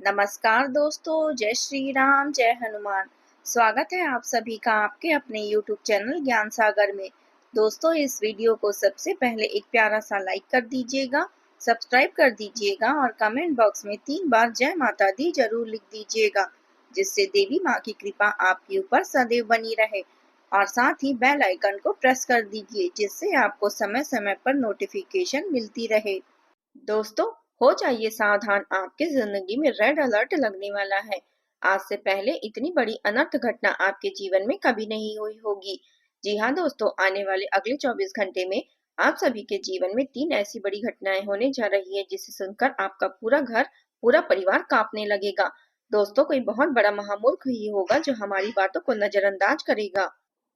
नमस्कार दोस्तों, जय श्री राम, जय हनुमान। स्वागत है आप सभी का आपके अपने YouTube चैनल ज्ञान सागर में। दोस्तों, इस वीडियो को सबसे पहले एक प्यारा सा लाइक कर दीजिएगा, सब्सक्राइब कर दीजिएगा और कमेंट बॉक्स में 3 बार जय माता दी जरूर लिख दीजिएगा, जिससे देवी माँ की कृपा आपके ऊपर सदैव बनी रहे। और साथ ही बेल आइकन को प्रेस कर दीजिए, जिससे आपको समय समय पर नोटिफिकेशन मिलती रहे। दोस्तों, हो जाइए सावधान, आपकी जिंदगी में रेड अलर्ट लगने वाला है। आज से पहले इतनी बड़ी अनर्थ घटना आपके जीवन में कभी नहीं हुई होगी। जी हाँ दोस्तों, आने वाले अगले 24 घंटे में आप सभी के जीवन में 3 ऐसी बड़ी घटनाएं होने जा रही है, जिसे सुनकर आपका पूरा घर, पूरा परिवार कांपने लगेगा। दोस्तों, कोई बहुत बड़ा महामूर्ख ही होगा जो हमारी बातों को नजरअंदाज करेगा,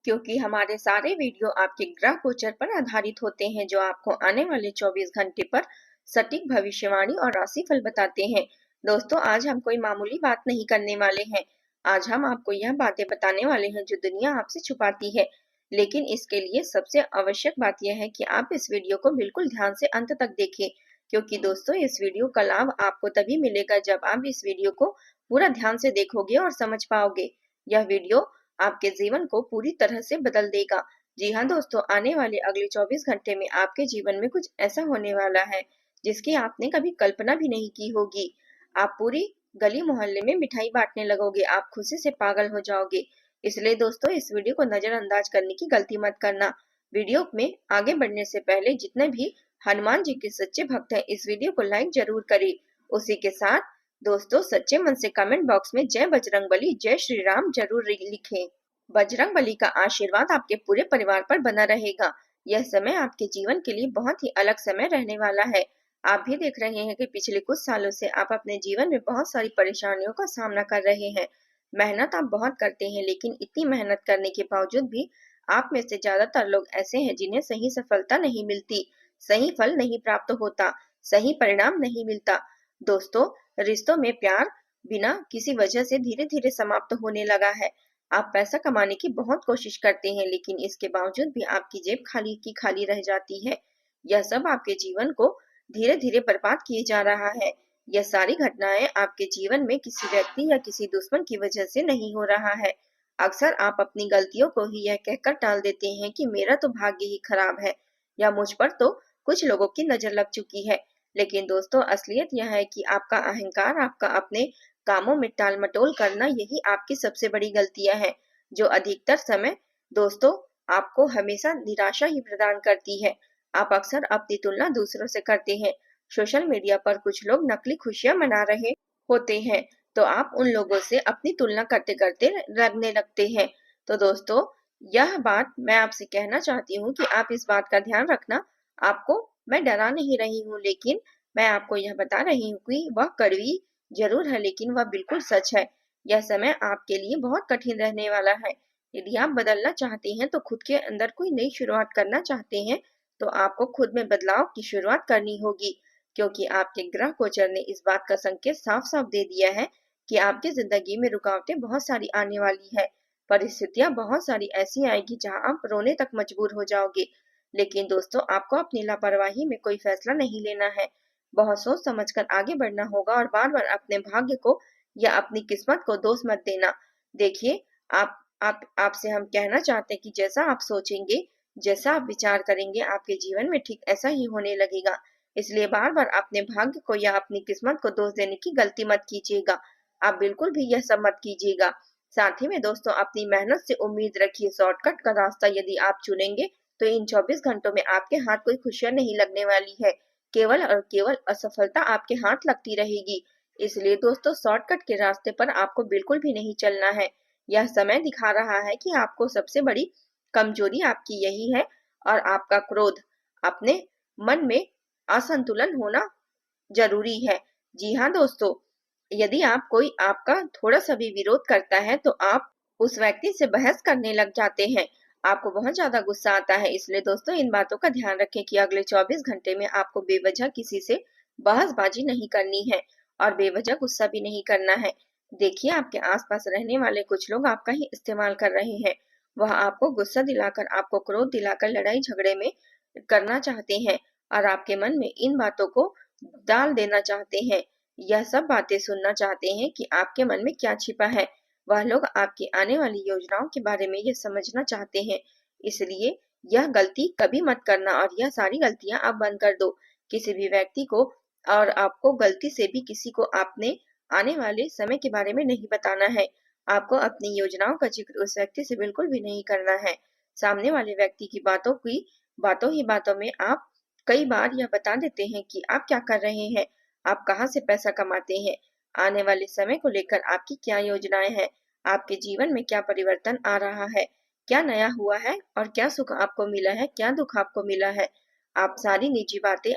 क्योंकि हमारे सारे वीडियो आपके ग्रह गोचर पर आधारित होते हैं, जो आपको आने वाले 24 घंटे पर सटीक भविष्यवाणी और राशिफल बताते हैं। दोस्तों, आज हम कोई मामूली बात नहीं करने वाले हैं। आज हम आपको यह बातें बताने वाले हैं जो दुनिया आपसे छुपाती है। लेकिन इसके लिए सबसे आवश्यक बात यह है कि आप इस वीडियो को बिल्कुल ध्यान से अंत तक देखें, क्योंकि दोस्तों, इस वीडियो का लाभ आपको तभी मिलेगा जब आप इस वीडियो को पूरा ध्यान से देखोगे और समझ पाओगे। यह वीडियो आपके जीवन को पूरी तरह से बदल देगा। जी हाँ दोस्तों, आने वाले अगले 24 घंटे में आपके जीवन में कुछ ऐसा होने वाला है जिसकी आपने कभी कल्पना भी नहीं की होगी। आप पूरी गली मोहल्ले में मिठाई बांटने लगोगे, आप खुशी से पागल हो जाओगे। इसलिए दोस्तों, इस वीडियो को नजरअंदाज करने की गलती मत करना। वीडियो में आगे बढ़ने से पहले जितने भी हनुमान जी के सच्चे भक्त हैं, इस वीडियो को लाइक जरूर करें। उसी के साथ दोस्तों, सच्चे मन से कमेंट बॉक्स में जय बजरंगबली, जय श्री राम जरूर लिखें। बजरंगबली का आशीर्वाद आपके पूरे परिवार पर बना रहेगा। यह समय आपके जीवन के लिए बहुत ही अलग समय रहने वाला है। आप भी देख रहे हैं कि पिछले कुछ सालों से आप अपने जीवन में बहुत सारी परेशानियों का सामना कर रहे हैं। मेहनत आप बहुत करते हैं, लेकिन इतनी मेहनत करने के बावजूद भी आप में से ज्यादातर लोग ऐसे हैं जिन्हें सही सफलता नहीं मिलती, सही फल नहीं प्राप्त होता, सही परिणाम नहीं मिलता। दोस्तों, रिश्तों में प्यार बिना किसी वजह से धीरे धीरे समाप्त होने लगा है। आप पैसा कमाने की बहुत कोशिश करते हैं, लेकिन इसके बावजूद भी आपकी जेब खाली की खाली रह जाती है। यह सब आपके जीवन को धीरे धीरे बर्बाद किए जा रहा है। यह सारी घटनाएं आपके जीवन में किसी व्यक्ति या किसी दुश्मन की वजह से नहीं हो रहा है। अक्सर आप अपनी गलतियों को ही यह कहकर टाल देते हैं कि मेरा तो भाग्य ही खराब है, या मुझ पर तो कुछ लोगों की नजर लग चुकी है। लेकिन दोस्तों, असलियत यह है कि आपका अहंकार, आपका अपने कामों में टाल मटोल करना, यही आपकी सबसे बड़ी गलतियां हैं, जो अधिकतर समय दोस्तों आपको हमेशा निराशा ही प्रदान करती है। आप अक्सर अपनी तुलना दूसरों से करते हैं। सोशल मीडिया पर कुछ लोग नकली खुशियां मना रहे होते हैं, तो आप उन लोगों से अपनी तुलना करते करते लगने लगते हैं। तो दोस्तों, यह बात मैं आपसे कहना चाहती हूँ कि आप इस बात का ध्यान रखना। आपको मैं डरा नहीं रही हूँ, लेकिन मैं आपको यह बता रही हूँ कि वह कड़वी जरूर है, लेकिन वह बिल्कुल सच है। यह समय आपके लिए बहुत कठिन रहने वाला है। यदि आप बदलना चाहते हैं, तो खुद के अंदर कोई नई शुरुआत करना चाहते हैं, तो आपको खुद में बदलाव की शुरुआत करनी होगी, क्योंकि आपके ग्रह गोचर ने इस बात का संकेत साफ साफ दे दिया है कि आपकी जिंदगी में रुकावटें बहुत सारी आने वाली है। परिस्थितियां बहुत सारी ऐसी आएगी जहां आप रोने तक मजबूर हो जाओगे। लेकिन दोस्तों, आपको अपनी लापरवाही में कोई फैसला नहीं लेना है। बहुत सोच समझकर आगे बढ़ना होगा और बार बार अपने भाग्य को या अपनी किस्मत को दोष मत देना। देखिए, आप आपसे हम कहना चाहते हैं कि जैसा आप सोचेंगे, जैसा आप विचार करेंगे, आपके जीवन में ठीक ऐसा ही होने लगेगा। इसलिए बार बार अपने भाग्य को या अपनी किस्मत को दोष देने की गलती मत कीजिएगा। आप बिल्कुल भी यह सब मत कीजिएगा। साथ ही में दोस्तों, अपनी मेहनत से उम्मीद रखिए। शॉर्टकट का रास्ता यदि आप चुनेंगे, तो इन 24 घंटों में आपके हाथ कोई खुशियां नहीं लगने वाली है। केवल और केवल असफलता आपके हाथ लगती रहेगी। इसलिए दोस्तों, शॉर्टकट के रास्ते पर आपको बिल्कुल भी नहीं चलना है। यह समय दिखा रहा है कि आपको सबसे बड़ी कमजोरी आपकी यही है, और आपका क्रोध, अपने मन में असंतुलन होना जरूरी है। जी हाँ दोस्तों, यदि आप कोई आपका थोड़ा सा भी विरोध करता है, तो आप उस व्यक्ति से बहस करने लग जाते हैं। आपको बहुत ज्यादा गुस्सा आता है। इसलिए दोस्तों, इन बातों का ध्यान रखें कि अगले 24 घंटे में आपको बेवजह किसी से बहसबाजी नहीं करनी है और बेवजह गुस्सा भी नहीं करना है। देखिए, आपके आसपास रहने वाले कुछ लोग आपका ही इस्तेमाल कर रहे हैं। वह आपको गुस्सा दिलाकर, आपको क्रोध दिलाकर लड़ाई झगड़े में करना चाहते हैं और आपके मन में इन बातों को डाल देना चाहते हैं। यह सब बातें सुनना चाहते हैं कि आपके मन में क्या छिपा है। वह लोग आपकी आने वाली योजनाओं के बारे में यह समझना चाहते हैं। इसलिए यह गलती कभी मत करना और यह सारी गलतियां आप बंद कर दो। किसी भी व्यक्ति को और आपको गलती से भी किसी को आपने आने वाले समय के बारे में नहीं बताना है। आपको अपनी योजनाओं का जिक्र उस व्यक्ति से बिल्कुल भी नहीं करना है। सामने वाले व्यक्ति की बातों ही बातों में आप कई बार यह बता देते हैं कि आप क्या कर रहे हैं, आप कहाँ से पैसा कमाते हैं, आने वाले समय को लेकर आपकी क्या योजनाएं हैं, आपके जीवन में क्या परिवर्तन आ रहा है, क्या नया हुआ है और क्या सुख आपको मिला है, क्या दुख आपको मिला है। आप सारी निजी बातें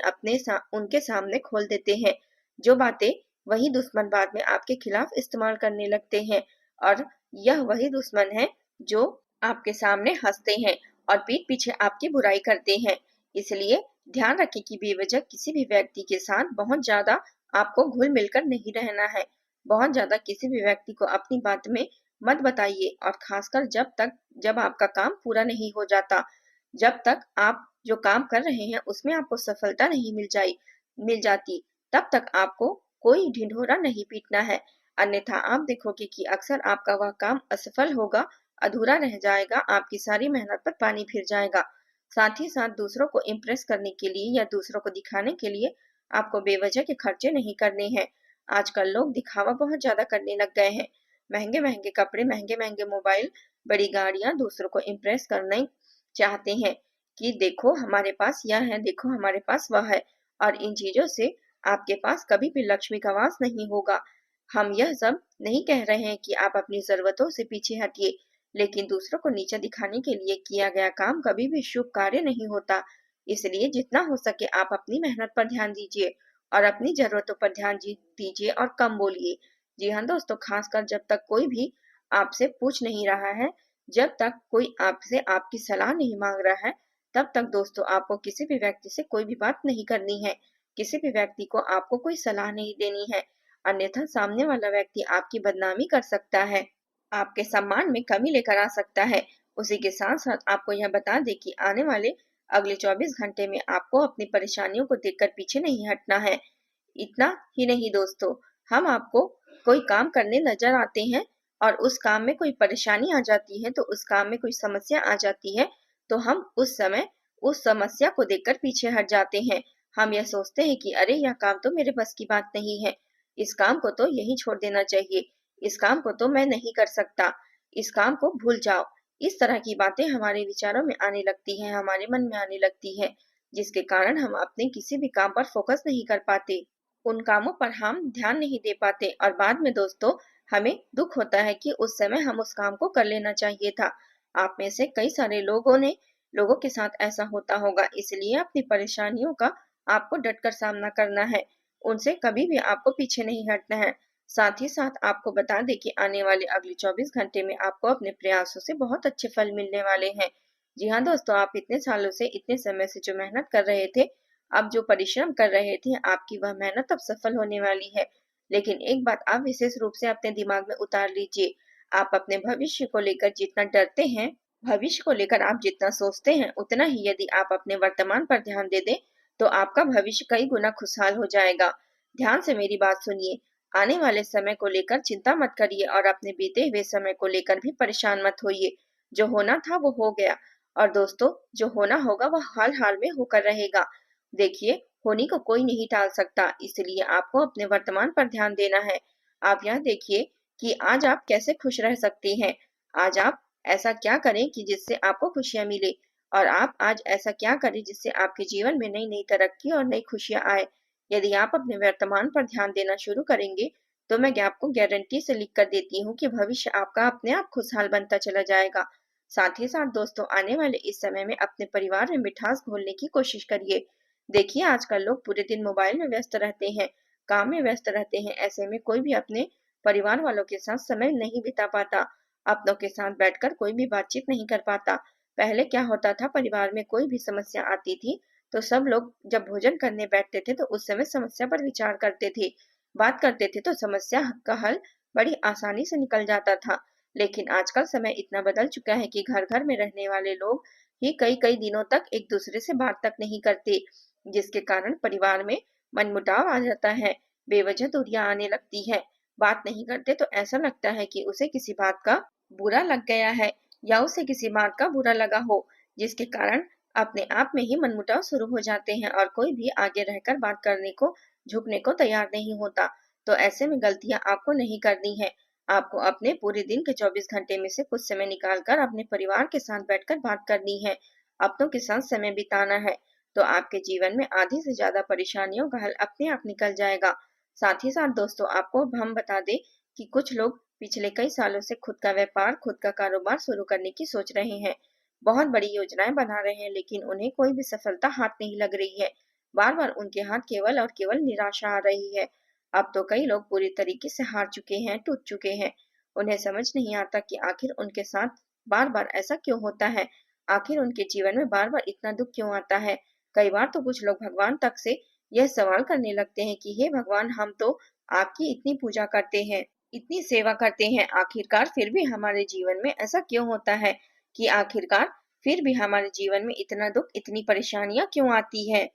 उनके सामने खोल देते हैं। जो बातें वही दुश्मन बाद में आपके खिलाफ इस्तेमाल करने लगते हैं और यह वही दुश्मन है जो आपके सामने हंसते हैं और पीठ पीछे आपकी बुराई करते हैं। इसलिए ध्यान रखें कि बेवजह किसी भी व्यक्ति के साथ बहुत ज्यादा आपको घुल मिलकर नहीं रहना है। बहुत ज्यादा किसी भी व्यक्ति को अपनी बात में मत बताइए और खासकर जब आपका काम पूरा नहीं हो जाता, जब तक आप जो काम कर रहे हैं उसमें आपको सफलता नहीं मिल जाती, तब तक आपको कोई ढिंढोरा नहीं पीटना है। अन्यथा आप देखोगे कि अक्सर आपका वह काम असफल होगा, अधूरा रह जाएगा, आपकी सारी मेहनत पर पानी फिर जाएगा। साथ ही साथ दूसरों को इम्प्रेस करने के लिए या दूसरों को दिखाने के लिए आपको बेवजह के खर्चे नहीं करने हैं। आजकल लोग दिखावा बहुत ज्यादा करने लग गए हैं। महंगे महंगे कपड़े, महंगे महंगे मोबाइल, बड़ी गाड़ियां दूसरों को इम्प्रेस करने चाहते हैं कि देखो हमारे पास यह है, देखो हमारे पास वह है, और इन चीजों से आपके पास कभी भी लक्ष्मी का वास नहीं होगा। हम यह सब नहीं कह रहे हैं कि आप अपनी जरूरतों से पीछे हटिए, लेकिन दूसरों को नीचा दिखाने के लिए किया गया काम कभी भी शुभ कार्य नहीं होता। इसलिए जितना हो सके आप अपनी मेहनत पर ध्यान दीजिए और अपनी जरूरतों पर दीजिए और कम बोलिए। जी हाँ दोस्तों, खासकर जब तक कोई भी आपसे पूछ नहीं रहा है, जब तक कोई आपसे आपकी सलाह नहीं मांग रहा है, तब तक दोस्तों आपको किसी भी व्यक्ति से कोई भी बात नहीं करनी है। किसी भी व्यक्ति को आपको कोई सलाह नहीं देनी है, अन्यथा सामने वाला व्यक्ति आपकी बदनामी कर सकता है, आपके सम्मान में कमी लेकर आ सकता है। उसी के साथ साथ आपको यह बता दें कि आने वाले अगले 24 घंटे में आपको अपनी परेशानियों को देखकर पीछे नहीं हटना है। इतना ही नहीं दोस्तों, हम आपको कोई काम करने नजर आते हैं और उस काम में कोई परेशानी आ जाती है, तो उस काम में कोई समस्या आ जाती है, तो हम उस समय उस समस्या को देखकर पीछे हट जाते हैं। हम यह सोचते हैं कि अरे यह काम तो मेरे बस की बात नहीं है, इस काम को तो यही छोड़ देना चाहिए, इस काम को तो मैं नहीं कर सकता, इस काम को भूल जाओ। इस तरह की बातें हमारे विचारों में आने लगती हैं, हमारे मन में आने लगती है, जिसके कारण हम अपने किसी भी काम पर फोकस नहीं कर पाते, उन कामों पर हम ध्यान नहीं दे पाते और बाद में दोस्तों हमें दुख होता है कि उस समय हम उस काम को कर लेना चाहिए था। आप में से कई सारे लोगों के साथ ऐसा होता होगा, इसलिए अपनी परेशानियों का आपको डटकर सामना करना है, उनसे कभी भी आपको पीछे नहीं हटना है। साथ ही साथ आपको बता दें कि आने वाले अगले 24 घंटे में आपको अपने प्रयासों से बहुत अच्छे फल मिलने वाले हैं। जी हाँ दोस्तों, आप इतने सालों से इतने समय से जो मेहनत कर रहे थे, आप जो परिश्रम कर रहे थे, आपकी वह मेहनत अब सफल होने वाली है। लेकिन एक बात आप विशेष रूप से अपने दिमाग में उतार लीजिए, आप अपने भविष्य को लेकर जितना डरते हैं, भविष्य को लेकर आप जितना सोचते हैं, उतना ही यदि आप अपने वर्तमान पर ध्यान दे दें, तो आपका भविष्य कई गुना खुशहाल हो जाएगा। ध्यान से मेरी बात सुनिए, आने वाले समय को लेकर चिंता मत करिए और अपने बीते हुए समय को लेकर भी परेशान मत होइए। जो होना था वो हो गया और दोस्तों जो होना होगा वह हाल हाल में होकर रहेगा। देखिए, होनी को कोई नहीं टाल सकता, इसलिए आपको अपने वर्तमान पर ध्यान देना है। आप यह देखिए कि आज आप कैसे खुश रह सकती हैं। आज आप ऐसा क्या करें कि जिससे आपको खुशियां मिले, और आप आज ऐसा क्या करें जिससे आपके जीवन में नई नई तरक्की और नई खुशियां आए। यदि आप अपने वर्तमान पर ध्यान देना शुरू करेंगे, तो मैं आपको गारंटी से लिख कर देती हूँ कि भविष्य आपका अपने आप खुशहाल बनता चला जाएगा। साथ ही साथ दोस्तों, आने वाले इस समय में अपने परिवार में मिठास घोलने की कोशिश करिए। देखिए, आजकल लोग पूरे दिन मोबाइल में व्यस्त रहते हैं, काम में व्यस्त रहते हैं, ऐसे में कोई भी अपने परिवार वालों के साथ समय नहीं बिता पाता, अपनों के साथ बैठकर कोई भी बातचीत नहीं कर पाता। पहले क्या होता था, परिवार में कोई भी समस्या आती थी तो सब लोग जब भोजन करने बैठते थे तो उस समय समस्या पर विचार करते थे, बात करते थे, तो समस्या का हल बड़ी आसानी से निकल जाता था। लेकिन आजकल समय इतना बदल चुका है कि घर घर में रहने वाले लोग ही कई कई दिनों तक एक दूसरे से बात तक नहीं करते, जिसके कारण परिवार में मनमुटाव आ जाता है। बेवजह दूरियां आने लगती है। बात नहीं करते तो ऐसा लगता है कि उसे किसी बात का बुरा लग गया है या उसे किसी बात का बुरा लगा हो, जिसके कारण अपने आप में ही मनमुटाव शुरू हो जाते हैं और कोई भी आगे रहकर बात करने को झुकने को तैयार नहीं होता। तो ऐसे में गलतियां आपको नहीं करनी है। आपको अपने पूरे दिन के 24 घंटे में से कुछ समय निकालकर अपने परिवार के साथ बैठकर बात करनी है, अपनों के साथ समय बिताना है। तो आपके जीवन में आधी से ज्यादा परेशानियों का हल अपने आप निकल जाएगा। साथ ही साथ दोस्तों, आपको हम बता दें कि कुछ लोग पिछले कई सालों से खुद का व्यापार, खुद का कारोबार शुरू करने की सोच रहे हैं। बहुत बड़ी योजनाएं बना रहे हैं, लेकिन उन्हें कोई भी सफलता हाथ नहीं लग रही है। बार बार उनके हाथ केवल और केवल निराशा आ रही है। अब तो कई लोग पूरी तरीके से हार चुके हैं, टूट चुके हैं। उन्हें समझ नहीं आता कि आखिर उनके साथ बार बार ऐसा क्यों होता है, आखिर उनके जीवन में बार बार इतना दुख क्यों आता है। कई बार तो कुछ लोग भगवान तक से यह सवाल करने लगते हैं कि हे भगवान, हम तो आपकी इतनी पूजा करते हैं, इतनी सेवा करते हैं, आखिरकार फिर भी हमारे जीवन में ऐसा क्यों होता है कि आखिरकार फिर भी हमारे जीवन में इतना दुख, इतनी परेशानियां क्यों आती है।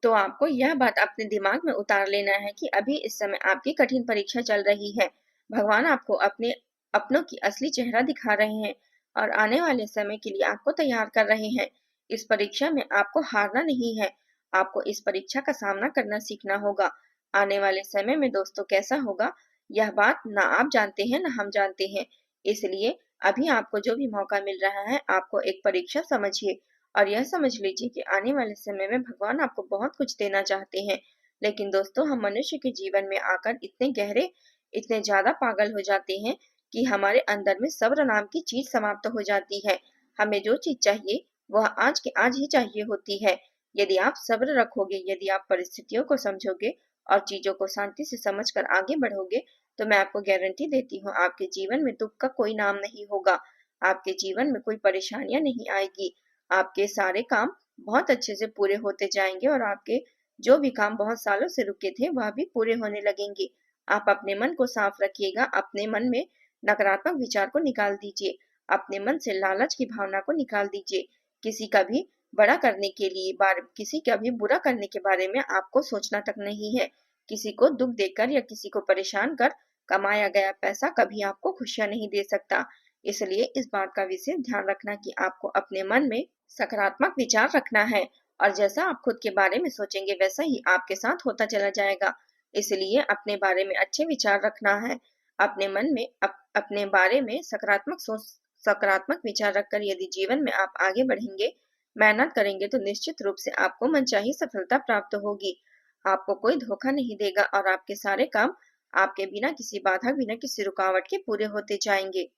तो आपको यह बात अपने दिमाग में उतार लेना है कि अभी इस समय आपकी कठिन परीक्षा चल रही है। भगवान आपको अपने अपनों की असली चेहरा दिखा रहे हैं और आने वाले समय के लिए आपको तैयार कर रहे हैं। इस परीक्षा में आपको हारना नहीं है, आपको इस परीक्षा का सामना करना सीखना होगा। आने वाले समय में दोस्तों कैसा होगा, यह बात ना आप जानते हैं ना हम जानते हैं। इसलिए अभी आपको जो भी मौका मिल रहा है, आपको एक परीक्षा समझिए और यह समझ लीजिए कि आने वाले समय में भगवान आपको बहुत कुछ देना चाहते हैं। लेकिन दोस्तों, हम मनुष्य के जीवन में आकर इतने गहरे, इतने ज्यादा पागल हो जाते हैं कि हमारे अंदर में सब्र नाम की चीज समाप्त हो जाती है। हमें जो चीज चाहिए वह आज के आज ही चाहिए होती है। यदि आप सब्र रखोगे, यदि आप परिस्थितियों को समझोगे और चीजों को शांति से समझकर आगे बढ़ोगे, तो मैं आपको गारंटी देती हूँ, आपके जीवन में दुख का कोई नाम नहीं होगा, आपके जीवन में कोई परेशानियां नहीं आएगी। आपके सारे काम बहुत अच्छे से पूरे होते जाएंगे और आपके जो भी काम बहुत सालों से रुके थे वह भी पूरे होने लगेंगे। आप अपने मन को साफ रखिएगा, अपने मन में नकारात्मक विचार को निकाल दीजिए, अपने मन से लालच की भावना को निकाल दीजिए। किसी का भी बड़ा करने के लिए किसी का भी बुरा करने के बारे में आपको सोचना तक नहीं है। किसी को दुख देकर या किसी को परेशान कर कमाया गया पैसा कभी आपको खुशियां नहीं दे सकता। इसलिए इस बात का विशेष ध्यान रखना कि आपको अपने मन में सकारात्मक विचार रखना है और जैसा आप खुद के बारे में सोचेंगे वैसा ही आपके साथ होता चला जाएगा। इसलिए अपने बारे में अच्छे विचार रखना है। अपने मन में अपने बारे में सकारात्मक सोच, सकारात्मक विचार रखकर यदि जीवन में आप आगे बढ़ेंगे, मेहनत करेंगे, तो निश्चित रूप से आपको मनचाही सफलता प्राप्त होगी। आपको कोई धोखा नहीं देगा और आपके सारे काम आपके बिना किसी बाधा, बिना किसी रुकावट के पूरे होते जाएंगे।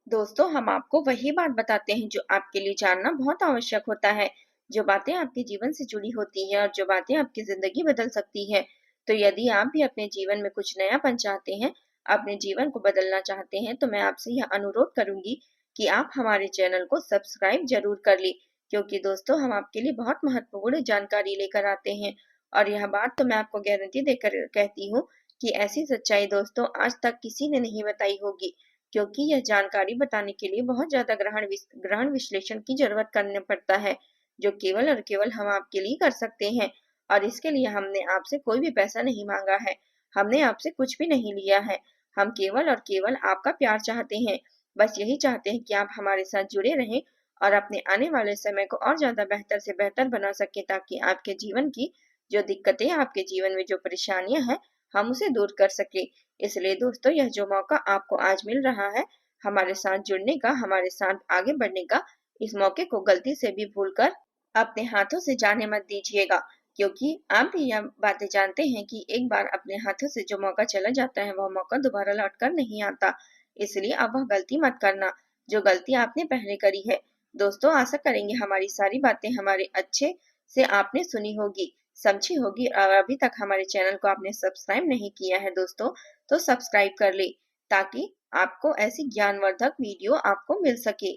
दोस्तों, हम आपको वही बात बताते हैं जो आपके लिए जानना बहुत आवश्यक होता है, जो बातें आपके जीवन से जुड़ी होती है और जो बातें आपकी जिंदगी बदल सकती है। तो यदि आप भी अपने जीवन में कुछ नयापन चाहते हैं, अपने जीवन को बदलना चाहते हैं, तो मैं आपसे यह अनुरोध करूंगी कि आप हमारे चैनल को सब्सक्राइब जरूर कर लें, क्योंकि दोस्तों हम आपके लिए बहुत महत्वपूर्ण जानकारी लेकर आते हैं। और यह बात तो मैं आपको गारंटी देकर कहती हूँ कि ऐसी सच्चाई दोस्तों आज तक किसी ने नहीं बताई होगी, क्योंकि यह जानकारी बताने के लिए बहुत ज्यादा ग्रहण विश्लेषण की जरूरत करना पड़ता है, जो केवल और केवल हम आपके लिए कर सकते हैं। और इसके लिए हमने आपसे कोई भी पैसा नहीं मांगा है, हमने आपसे कुछ भी नहीं लिया है। हम केवल और केवल आपका प्यार चाहते हैं। बस यही चाहते हैं कि आप हमारे साथ जुड़े रहें और अपने आने वाले समय को और ज्यादा बेहतर से बेहतर बना सके, ताकि आपके जीवन की जो दिक्कतें, आपके जीवन में जो परेशानियां हैं, हम उसे दूर कर सके। इसलिए दोस्तों, यह जो मौका आपको आज मिल रहा है हमारे साथ जुड़ने का, हमारे साथ आगे बढ़ने का, इस मौके को गलती से भी भूलकर अपने हाथों से जाने मत दीजिएगा, क्योंकि आप भी यह बातें जानते हैं कि एक बार अपने हाथों से जो मौका चला जाता है वह मौका दोबारा लौट कर नहीं आता। इसलिए अब वह गलती मत करना जो गलती आपने पहले करी है। दोस्तों, आशा करेंगे हमारी सारी बातें हमारे अच्छे से आपने सुनी होगी, समझी होगी, और अभी तक हमारे चैनल को आपने सब्सक्राइब नहीं किया है दोस्तों, तो सब्सक्राइब कर ले, ताकि आपको ऐसी ज्ञानवर्धक वीडियो आपको मिल सके।